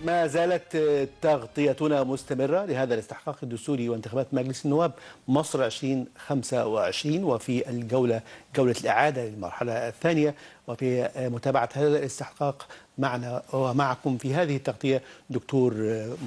ما زالت تغطيتنا مستمرة لهذا الاستحقاق الدستوري وانتخابات مجلس النواب مصر 2025، وفي جولة الإعادة للمرحلة الثانية. وفي متابعة هذا الاستحقاق معنا ومعكم في هذه التغطية دكتور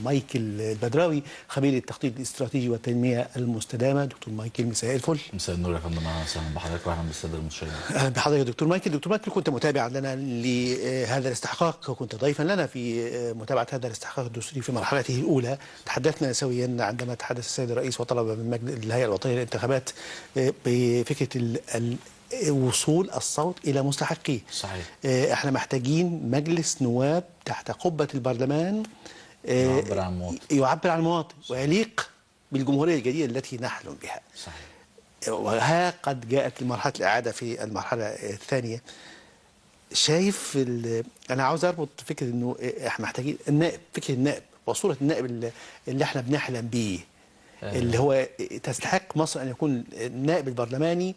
مايكل البدراوي، خبير التخطيط الاستراتيجي والتنمية المستدامة. دكتور مايكل، مساء الفل. مساء النور يا فندم، اهلا وسهلا بحضرتك واهلا بالساده المشاهدين. اهلا بحضرتك يا دكتور مايكل. دكتور مايكل، كنت متابعا لنا لهذا الاستحقاق وكنت ضيفا لنا في متابعه هذا الاستحقاق الدستوري في مرحلته الاولى. تحدثنا سويا عندما تحدث السيد الرئيس وطلب من الهيئه الوطنيه للانتخابات بفكره وصول الصوت الى مستحقيه. صحيح. احنا محتاجين مجلس نواب تحت قبه البرلمان يعبر عن المواطن ويليق بالجمهوريه الجديده التي نحلم بها. صحيح. وها قد جاءت مرحلة الإعادة في المرحلة الثانية. شايف أنا عاوز أربط فكرة إنه إحنا محتاجين النائب، فكرة النائب وصورة النائب اللي إحنا بنحلم بيه، اللي هو تستحق مصر أن يكون النائب البرلماني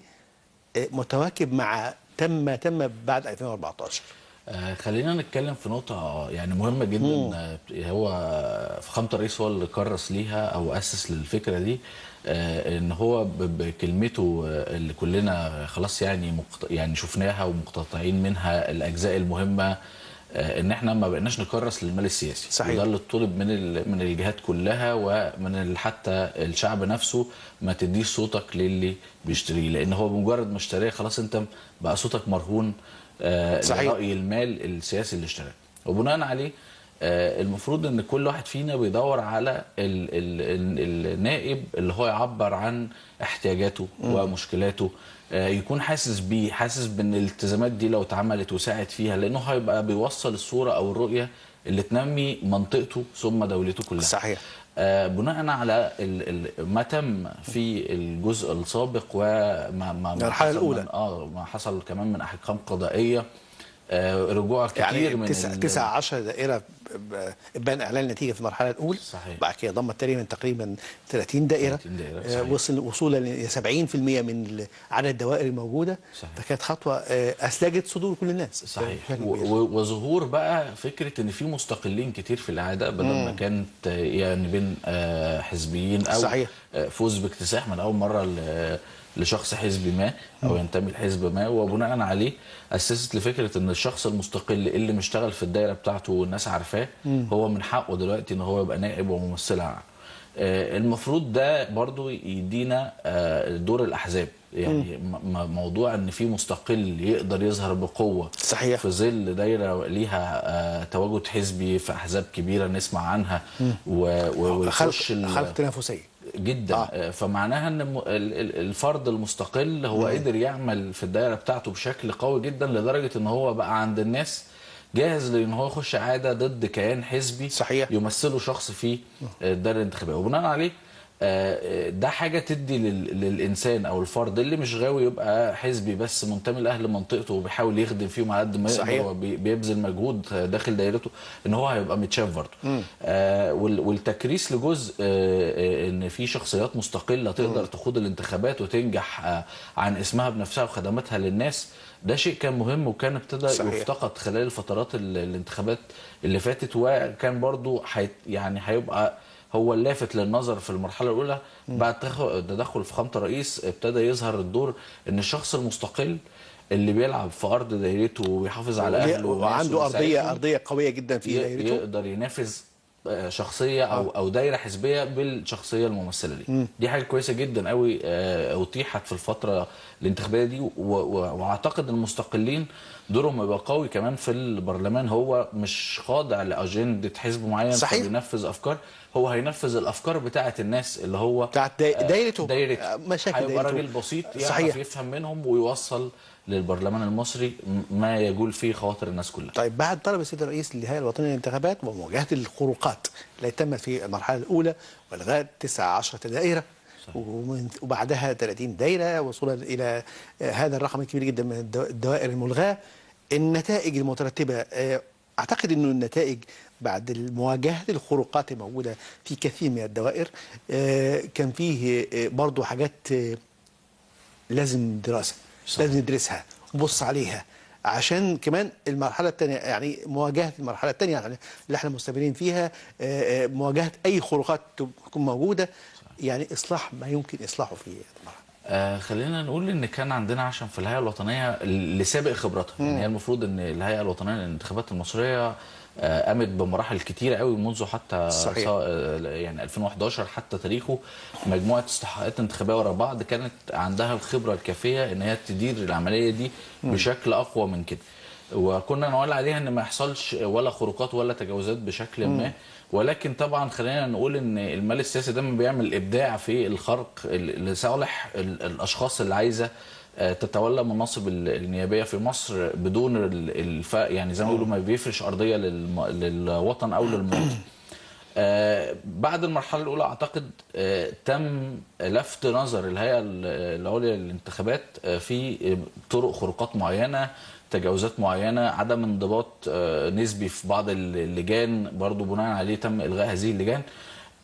متواكب مع ما تم بعد 2014. خلينا نتكلم في نقطة يعني مهمة جدا. هو فخامة الرئيس هو اللي كرس ليها أو أسس للفكرة دي، إن هو بكلمته اللي كلنا خلاص يعني شفناها ومقتطعين منها الأجزاء المهمة، إن إحنا ما بقيناش نكرس للمال السياسي. صحيح. وده اللي طلب من الجهات كلها ومن حتى الشعب نفسه، ما تديش صوتك للي بيشتريه، لأن هو بمجرد ما اشتريه خلاص أنت بقى صوتك مرهون لرأي المال السياسي اللي اشتراه. وبناء عليه المفروض ان كل واحد فينا بيدور على النائب اللي هو يعبر عن احتياجاته ومشكلاته، يكون حاسس بيه، حاسس بان الالتزامات دي لو اتعملت وساعد فيها، لانه هيبقى بيوصل الصورة او الرؤية اللي تنمي منطقته ثم دولته كلها. صحيح. بناء على ما تم في الجزء السابق وما المرحلة الأولى ما حصل كمان من أحكام قضائية، رجوع كتير يعني من 19 دائرة بان اعلان النتيجه في المرحله الاولى. صحيح. بعد كده ضمت تقريبا 30 دائره. وصولا ل 70% من عدد الدوائر الموجوده. صحيح. فكانت خطوه اسلجت صدور كل الناس. صحيح. وظهور بقى فكره ان في مستقلين كتير في الاعاده، بدل ما كانت يعني بين حزبيين او صحيح. فوز باكتساح من اول مره لشخص حزبي ما او ينتمي لحزب ما، وبناء عليه اسست لفكره ان الشخص المستقل اللي مشتغل في الدايره بتاعته والناس عارفاه هو من حقه دلوقتي ان هو يبقى نائب وممثل عام. المفروض ده برضو يدينا دور الاحزاب، يعني موضوع ان في مستقل يقدر يظهر بقوه. صحيح. في ظل دايره ليها تواجد حزبي في احزاب كبيره نسمع عنها ويخش خلق تنافسيه جدا. فمعناها ان الفرد المستقل هو قدر يعمل في الدائره بتاعته بشكل قوي جدا، لدرجه ان هو بقى عند الناس جاهز لان هو يخش عاده ضد كيان حزبي. صحيح. يمثله شخص في الدائره الانتخابيه. وبناء عليه ده حاجه تدي للانسان او الفرد اللي مش غاوي يبقى حزبي بس منتمي لاهل منطقته وبيحاول يخدم فيهم على قد ما يقدر وبيبذل مجهود داخل دايرته، ان هو هيبقى متشاف برضه. والتكريس لجزء ان في شخصيات مستقله تقدر تخوض الانتخابات وتنجح عن اسمها بنفسها وخدماتها للناس، ده شيء كان مهم وكان ابتدى يفتقد خلال الفترات الانتخابات اللي فاتت، وكان برضه يعني هيبقى هو اللافت للنظر في المرحله الاولى. بعد تدخل فخامه الرئيس ابتدى يظهر الدور ان الشخص المستقل اللي بيلعب في ارض دايرته ويحافظ على اهله وعنده ارضيه قويه جدا في دايرته، يقدر ينافذ شخصيه او دايره حزبيه بالشخصيه الممثله ليه. دي حاجه كويسه جدا قوي اتيحت في الفتره الانتخابيه دي. واعتقد المستقلين دورهم يبقى قوي كمان في البرلمان. هو مش خاضع لاجنده حزب معين بينفذ افكار، هو هينفذ الافكار بتاعه الناس اللي هو بتاعت دايرته مشاكل هيبقى راجل بسيط يعرف يفهم منهم ويوصل للبرلمان المصري ما يجول فيه خواطر الناس كلها. طيب، بعد طلب السيد الرئيس للهيئه الوطنيه للانتخابات ومواجهه الخروقات التي تمت في المرحله الاولى والغاء 19 دائره وبعدها 30 دائره وصولا الى هذا الرقم الكبير جدا من الدوائر الملغاه، النتائج المترتبه، اعتقد انه النتائج بعد مواجهه الخروقات الموجوده في كثير من الدوائر كان فيه برضه حاجات لازم دراسه. لازم ندرسها ونبص عليها عشان كمان المرحله الثانيه، يعني مواجهه المرحله الثانيه يعني اللي احنا مستمرين فيها، مواجهه اي خروقات تكون موجوده، يعني اصلاح ما يمكن اصلاحه في المرحله. خلينا نقول ان كان عندنا عشم في الهيئه الوطنيه اللي سابق خبراتها. يعني هي المفروض ان الهيئه الوطنيه للانتخابات المصريه قامت بمراحل كتيره قوي منذ حتى صحيح. يعني 2011 حتى تاريخه. مجموعه استحقاقات انتخابيه ورا بعض كانت عندها الخبره الكافيه ان هي تدير العمليه دي بشكل اقوى من كده، وكنا نقول عليها ان ما يحصلش ولا خروقات ولا تجاوزات بشكل ما. ولكن طبعا خلينا نقول ان المال السياسي دايما بيعمل ابداع في الخرق لصالح الاشخاص اللي عايزه تتولى مناصب النيابيه في مصر بدون يعني زي ما بيقولوا ما بيفرش ارضيه للوطن او للمواطن. بعد المرحله الاولى اعتقد تم لفت نظر الهيئه العليا للانتخابات في طرق خروقات معينه، تجاوزات معينه، عدم انضباط نسبي في بعض اللجان، برضو بناء عليه تم الغاء هذه اللجان.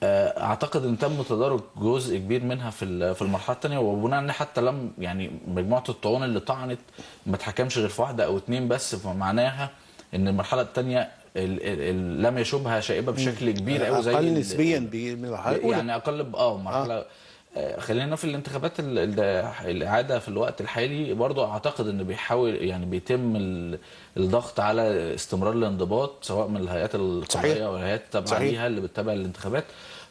اعتقد ان تم تدارك جزء كبير منها في المرحله الثانيه، وبناء عليه حتى لم يعني مجموعه الطعون اللي طعنت ما اتحكمش غير في واحده او اتنين بس، فمعناها ان المرحله الثانيه لم يشوبها شائبه بشكل كبير قوي زي اقل نسبيا من المرحله الاولى، يعني اقل مرحله. خلينا في الانتخابات الاعاده في الوقت الحالي برضو اعتقد ان بيحاول يعني بيتم الضغط على استمرار الانضباط سواء من الهيئات القضائيه او الهيئات التابعه ليها اللي بتتابع الانتخابات.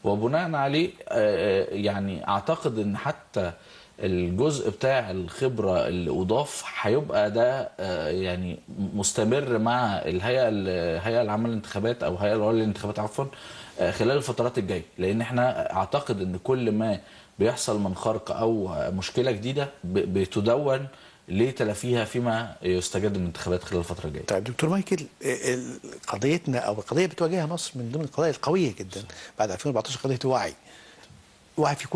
وبناء عليه يعني اعتقد ان حتى الجزء بتاع الخبره اللي اضاف هيبقى ده يعني مستمر مع الهيئه العامه للانتخابات او الهيئه العليا للانتخابات عفوا خلال الفترات الجايه، لان احنا اعتقد ان كل ما بيحصل من خرق او مشكله جديده بتدون لتلافيها فيما يستجد من الانتخابات خلال الفتره الجايه. طيب دكتور مايكل، قضيتنا او القضيه بتواجهها مصر من ضمن القضايا القويه جدا بعد 2014 قضيه الوعي. وعي في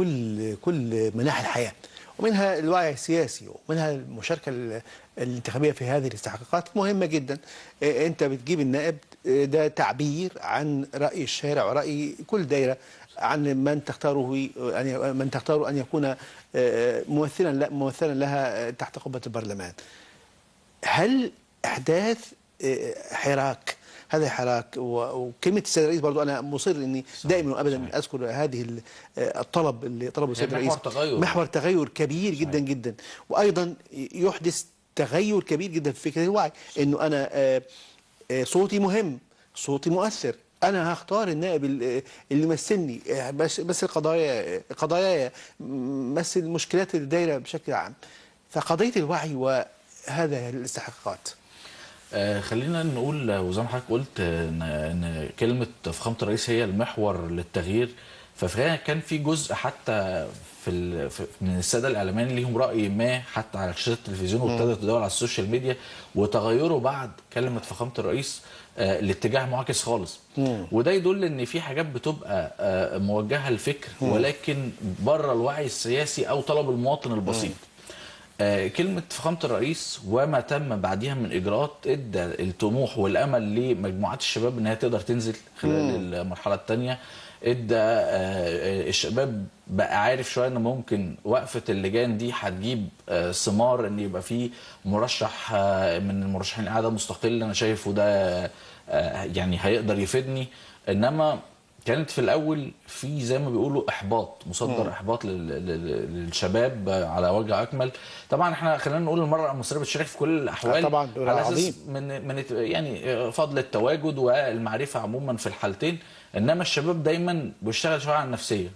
كل مناحي الحياه، ومنها الوعي السياسي، ومنها المشاركه الانتخابيه في هذه الاستحقاقات مهمه جدا. انت بتجيب النائب، ده تعبير عن راي الشارع وراي كل دايره عن من تختاره ان يكون ممثلا لها تحت قبه البرلمان. هل احداث حراك، هذا حراك، وكلمه السيد الرئيس برضو انا مصر اني دائما وابدا اذكر هذه الطلب اللي طلبه السيد الرئيس، محور تغير كبير جدا جدا، وايضا يحدث تغير كبير جدا في فكره الوعي، انه انا صوتي مهم، صوتي مؤثر، انا هختار النائب اللي يمثلني، بس قضاياي مثل مشكلات الدائره بشكل عام. فقضيه الوعي وهذا الاستحقاقات، خلينا نقول وزي ما حضرتك قلت ان كلمه فخامه الرئيس هي المحور للتغيير. فكان في جزء حتى من الساده الاعلاميين ليهم راي ما حتى على شاشه التلفزيون وابتدت تدور على السوشيال ميديا، وتغيره بعد كلمه فخامه الرئيس لاتجاه معاكس خالص. وده يدل ان في حاجات بتبقى موجهه للفكر ولكن بره الوعي السياسي او طلب المواطن البسيط. كلمة فخامة الرئيس وما تم بعدها من إجراءات ادى الطموح والأمل لمجموعات الشباب إن هي تقدر تنزل خلال المرحلة الثانية. ادى الشباب بقى عارف شوية إن ممكن وقفة اللجان دي هتجيب ثمار إن يبقى في مرشح من المرشحين إعادة مستقل أنا شايفه ده يعني هيقدر يفيدني. إنما كانت في الاول في زي ما بيقولوا احباط مصدر احباط للشباب على وجه اكمل. طبعا احنا خلينا نقول المراه المصريه بتشارك في كل الاحوال طبعا على اساس من يعني فضل التواجد والمعرفه عموما في الحالتين. انما الشباب دايما بيشتغل شويه على النفسيه،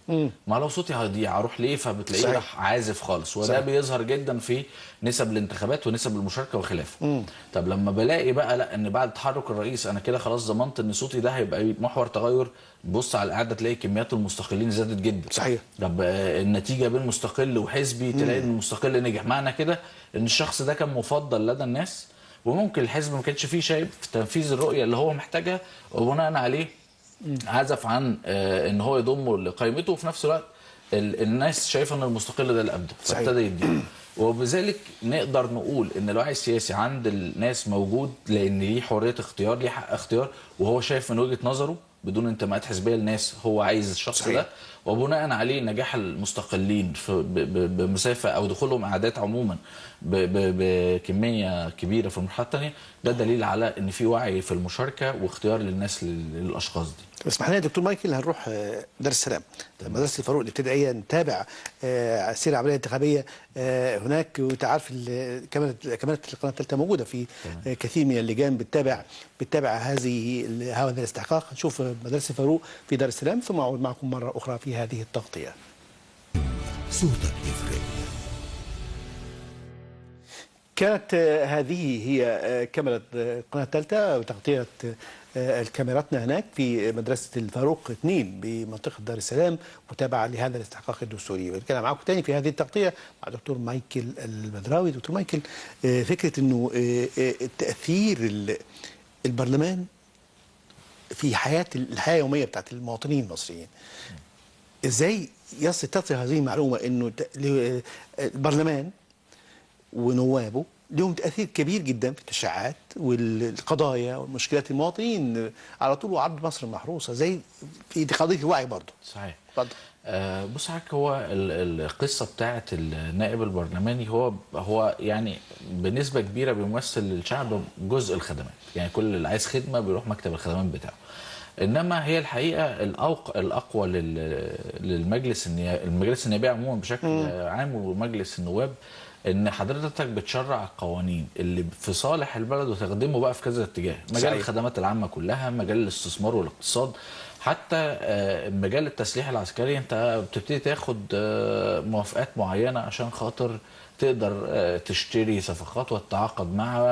ما لو صوتي هيضيع اروح ليه، فبتلاقيه راح عازف خالص، وده بيظهر جدا في نسب الانتخابات ونسب المشاركه وخلافه. طب لما بلاقي بقى لا ان بعد تحرك الرئيس انا كده خلاص ضمنت ان صوتي ده هيبقى محور تغير، بص على القعده تلاقي كميات المستقلين زادت جدا. صحيح. طب النتيجه بين مستقل وحزبي تلاقي ان المستقل نجح، معنى كده ان الشخص ده كان مفضل لدى الناس، وممكن الحزب ما كانش فيه شايف في تنفيذ الرؤيه اللي هو محتاجها، وبناء عليه عزف عن ان هو يضمه لقائمته، وفي نفس الوقت الناس شايفه ان المستقل ده الابدع فابتدى يديه. وبذلك نقدر نقول ان الوعي السياسي عند الناس موجود، لان ليه حريه اختيار، ليه حق اختيار، وهو شايف من وجهه نظره بدون انتماءات حزبيه لناس هو عايز الشخص صحيح. ده، وبناء عليه نجاح المستقلين بمسافه او دخولهم قعدات عموما بكميه كبيره في المرحله الثانيه، ده دليل على ان في وعي في المشاركه واختيار للناس للاشخاص دي. اسمح لنا يا دكتور مايكل، هنروح دار السلام مدرسه الفاروق الابتدائيه نتابع سير العمليه الانتخابيه هناك. وانت عارف كاميرا القناه الثالثه موجوده في كثير من اللجان بتتابع هذا الاستحقاق. نشوف مدرسه الفاروق في دار السلام ثم اعود معكم مره اخرى في هذه التغطيه. صوتك يفرق. كانت هذه هي كاميرا القناة الثالثة وتغطية الكاميراتنا هناك في مدرسة الفاروق 2 بمنطقة دار السلام متابعة لهذا الاستحقاق الدستوري. بنتكلم معاكم تاني في هذه التغطية مع دكتور مايكل البدراوي. دكتور مايكل، فكرة انه تأثير البرلمان في الحياة اليومية بتاعت المواطنين المصريين، ازاي تصل هذه المعلومة انه البرلمان ونوابه لهم تأثير كبير جدا في التشريعات والقضايا ومشكلات المواطنين على طول وعرض مصر المحروسة، زي في قضية الوعي برضه. صحيح. اتفضل. بص حضرتك، هو القصه بتاعه النائب البرلماني هو يعني بنسبه كبيره بيمثل الشعب جزء الخدمات، يعني كل اللي عايز خدمه بيروح مكتب الخدمات بتاعه. انما هي الحقيقه الاقوى للمجلس النيابي عموما بشكل عام ومجلس النواب، ان حضرتك بتشرع القوانين اللي في صالح البلد وتخدمه بقى في كذا اتجاه، مجال صحيح. الخدمات العامه كلها، مجال الاستثمار والاقتصاد، حتى مجال التسليح العسكري. انت بتبتدي تاخد موافقات معينه عشان خاطر تقدر تشتري صفقات وتتعاقد مع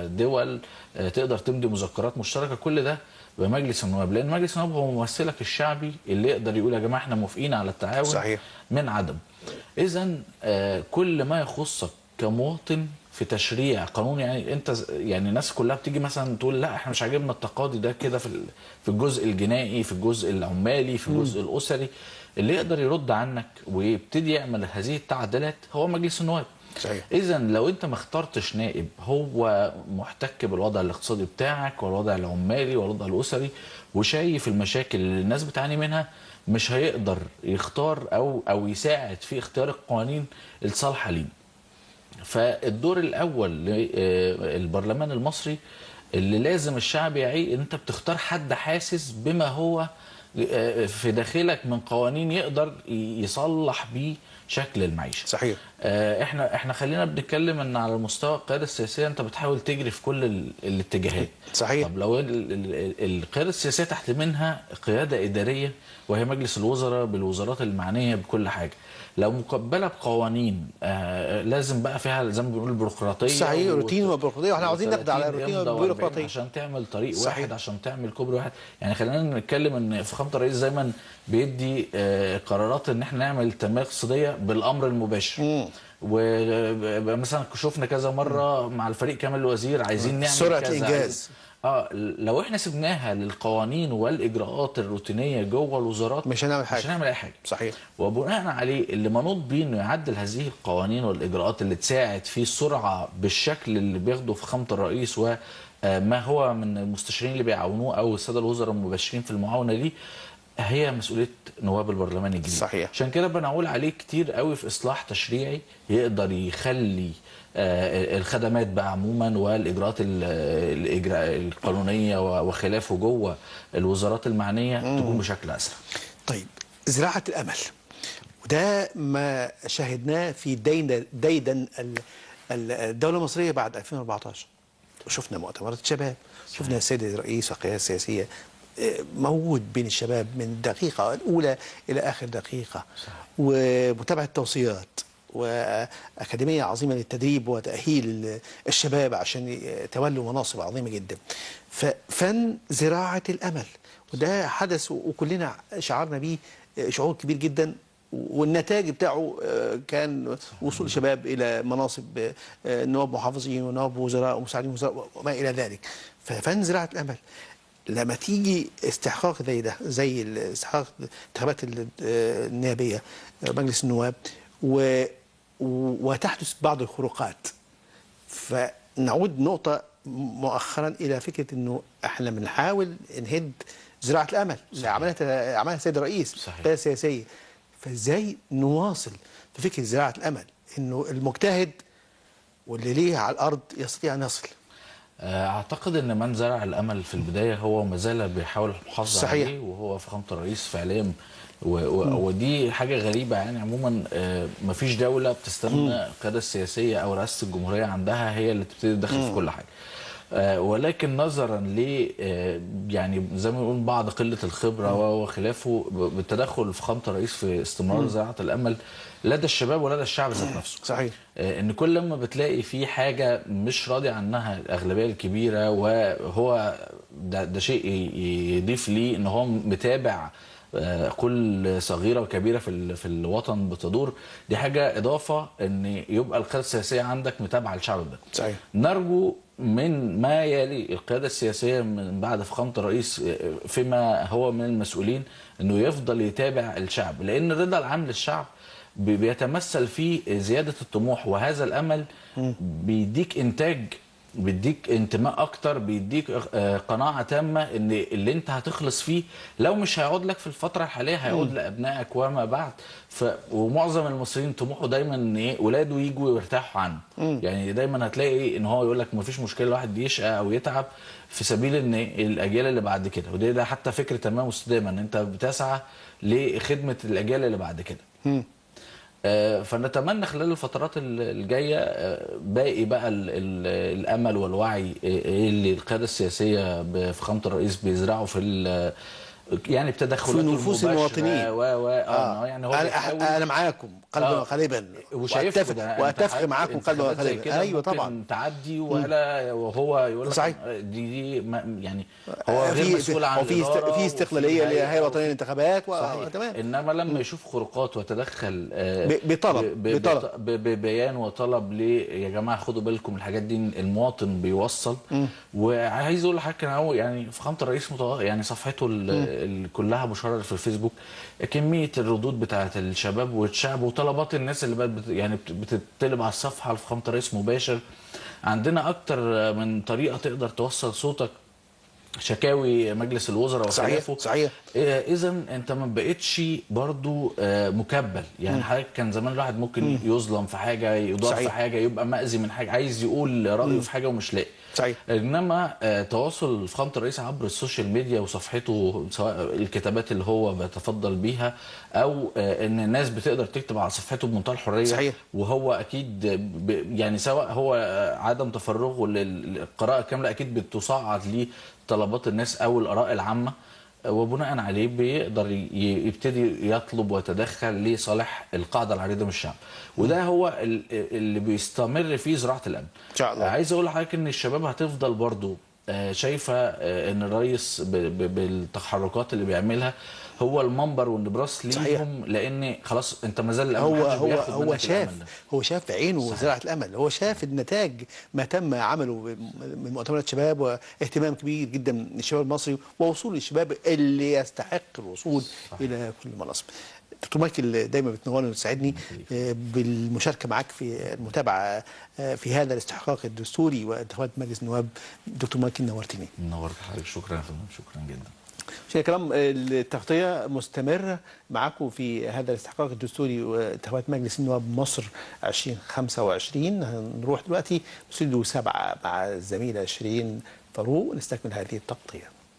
دول، تقدر تمضي مذكرات مشتركه، كل ده بمجلس النواب، لان مجلس النواب هو ممثلك الشعبي اللي يقدر يقول يا جماعه احنا موافقين على التعاون. صحيح. من عدم. اذا كل ما يخصك كمواطن في تشريع قانون، يعني انت يعني الناس كلها بتيجي مثلا تقول لا احنا مش عاجبنا التقاضي ده كده في الجزء الجنائي، في الجزء العمالي، في الجزء الاسري، اللي يقدر يرد عنك ويبتدي يعمل هذه التعديلات هو مجلس النواب. صحيح. اذا لو انت ما اخترتش نائب هو محتك بالوضع الاقتصادي بتاعك والوضع العمالي والوضع الاسري وشايف المشاكل اللي الناس بتعاني منها، مش هيقدر يختار او يساعد في اختيار القوانين الصالحه لينا. فالدور الاول للبرلمان المصري اللي لازم الشعب يعيه، ان انت بتختار حد حاسس بما هو في داخلك من قوانين يقدر يصلح بيه شكل المعيشه. صحيح. احنا خلينا بنتكلم ان على مستوى القياده السياسيه انت بتحاول تجري في كل الاتجاهات. صحيح. طب لو القياده السياسيه تحت منها قياده اداريه وهي مجلس الوزراء بالوزارات المعنيه بكل حاجه، لو مقبله بقوانين لازم بقى فيها زي ما بنقول بيروقراطيه. صحيح، روتين وبيروقراطيه، واحنا عاوزين نقضي على الروتين والبيروقراطيه عشان تعمل طريق صحيح. واحد، عشان تعمل كوبري واحد. يعني خلينا نتكلم ان فخامه الرئيس دايما بيدي قرارات ان احنا نعمل تنميه اقتصاديه بالامر المباشر. ومثلا شفنا كذا مره مع الفريق كامل الوزير عايزين نعمل سرعه كذا الانجاز. لو احنا سبناها للقوانين والاجراءات الروتينيه جوه الوزارات مش هنعمل حاجه، مش هنعمل اي حاجه. صحيح. وبناء عليه اللي منوط بيه انه يعدل هذه القوانين والاجراءات اللي تساعد في السرعه بالشكل اللي بياخده فخامه الرئيس وما هو من المستشارين اللي بيعاونوه او الساده الوزراء المباشرين في المعاونه دي، هي مسؤوليه نواب البرلمان الجديد. صحيح. عشان كده بنقول عليه كتير قوي في اصلاح تشريعي يقدر يخلي الخدمات بقى عموما والاجراءات القانونيه وخلافه جوه الوزارات المعنيه تكون بشكل اسرع. طيب، زراعه الامل، وده ما شاهدناه في ديدن الدوله المصريه بعد 2014. وشفنا مؤتمرات الشباب، شفنا السيد الرئيس والقياده السياسيه موجود بين الشباب من الدقيقه الاولى الى اخر دقيقه. ومتابعه التوصيات وأكاديمية عظيمة للتدريب وتأهيل الشباب عشان يتولوا مناصب عظيمة جدا. ففن زراعة الأمل، وده حدث وكلنا شعرنا به شعور كبير جدا، والنتاج بتاعه كان وصول الشباب إلى مناصب نواب محافظين ونواب وزراء ومساعدين وزراء وما إلى ذلك. ففن زراعة الأمل لما تيجي استحقاق زي ده، زي استحقاق الانتخابات النيابية مجلس النواب، وتحدث بعض الخروقات، فنعود نقطة مؤخرا إلى فكرة أنه احنا بنحاول نهد زراعه الامل اللي عملها السيد الرئيس، صحيح. القياده السياسيه. فازاي نواصل في فكره زراعه الامل انه المجتهد واللي ليه على الارض يستطيع ان يصل؟ اعتقد ان من زرع الامل في البدايه هو ما زال بيحاول المحافظه صحيح. عليه، وهو فخامه الرئيس فعليا. ودي حاجه غريبه يعني عموما. ما فيش دوله بتستنى القياده السياسيه او رئاسه الجمهوريه عندها هي اللي تبتدي تدخل في كل حاجه. ولكن نظرا ل يعني زي ما بنقول بعض قله الخبره وخلافه بالتدخل فخامه الرئيس في استمرار زراعه الامل لدى الشباب ولدى الشعب ذات نفسه. صحيح. ان كل لما بتلاقي في حاجه مش راضي عنها الاغلبيه الكبيره، وهو ده شيء يضيف ليه ان هو متابع كل صغيره وكبيره في الوطن بتدور. دي حاجه اضافه ان يبقى القياده السياسيه عندك متابعه للشعب ده. صحيح. نرجو من ما يلي القياده السياسيه من بعد فخامه الرئيس فيما هو من المسؤولين انه يفضل يتابع الشعب، لان الرضا العام للشعب بيتمثل في زياده الطموح، وهذا الامل بيديك انتاج، بيديك انتماء اكتر، بيديك قناعه تامه ان اللي انت هتخلص فيه لو مش هيقعد لك في الفتره الحاليه هيقعد لابنائك وما بعد. ومعظم المصريين طموحه دايما ان ايه ولاده يجوا ويرتاحوا عنه. يعني دايما هتلاقي ان هو يقول لك ما فيش مشكله الواحد يشقى او يتعب في سبيل ان الاجيال اللي بعد كده، وده حتى فكره تنميه مستدامه ان انت بتسعى لخدمه الاجيال اللي بعد كده. فنتمنى خلال الفترات الجايه باقي بقى الامل والوعي اللي القياده السياسيه بفخامه الرئيس بيزرعوا في يعني بتدخلاته في نفوس المواطنين. يعني هو انا معاكم قلبا وقالبا، واتفق معاكم قلبا وقالبا. ايوه طبعا تعدي وهو يقول لك دي يعني هو غير مسؤول عن الاداره، في استقلاليه للهيئه الوطنيه للانتخابات تمام. انما لما يشوف خروقات ويتدخل ببيان وطلب يا جماعه خدوا بالكم الحاجات دي، المواطن بيوصل. وعايز اقول لحضرتك يعني فخامه الرئيس يعني صفحته كلها مشهوره في الفيسبوك كميه الردود بتاعه الشباب والشعب وطلبات الناس اللي بقت يعني بتطلب على الصفحه لفخامه الرئيس مباشر. عندنا اكتر من طريقه تقدر توصل صوتك، شكاوي مجلس الوزراء وخلافه. صحيح. اذا انت ما بقتش برضو مكبل. يعني حضرتك كان زمان الواحد ممكن يظلم في حاجه، يضاف في حاجه، يبقى مأذي من حاجه، عايز يقول رايه في حاجه ومش لاقي. صحيح. انما تواصل فخامه الرئيس عبر السوشيال ميديا وصفحته، سواء الكتابات اللي هو بيتفضل بيها او ان الناس بتقدر تكتب على صفحته بمنتهى الحريه. صحيح. وهو اكيد يعني سواء هو عدم تفرغه للقراءه كامله اكيد بتصعد ليه طلبات الناس او الاراء العامه، وبناء عليه بيقدر يبتدي يطلب ويتدخل لصالح القاعده العريضه من الشعب. وده هو اللي بيستمر فيه زراعه الامن. ان شاء الله. عايز اقول لحضرتك ان الشباب هتفضل برضو شايفه ان الرئيس بالتحركات اللي بيعملها هو المنبر والنبراس ليهم، لان خلاص انت ما زال هو شاف بعينه زراعه الامل، هو شاف النتاج ما تم عمله من مؤتمرات شباب واهتمام كبير جدا من الشباب المصري ووصول الشباب اللي يستحق الوصول الى كل مناصب. دكتور مايكل دايما بتنورني وتساعدني بالمشاركه معاك في المتابعه في هذا الاستحقاق الدستوري وانتخابات مجلس النواب. دكتور مايكل نورتني. نورت حضرتك. شكرا يا فندم، شكرا جدا. مشاهدينا الكرام، التغطيه مستمره معاكم في هذا الاستحقاق الدستوري وانتخابات مجلس النواب مصر 2025. هنروح دلوقتي استوديو 7 مع الزميله شيرين فاروق نستكمل هذه التغطيه.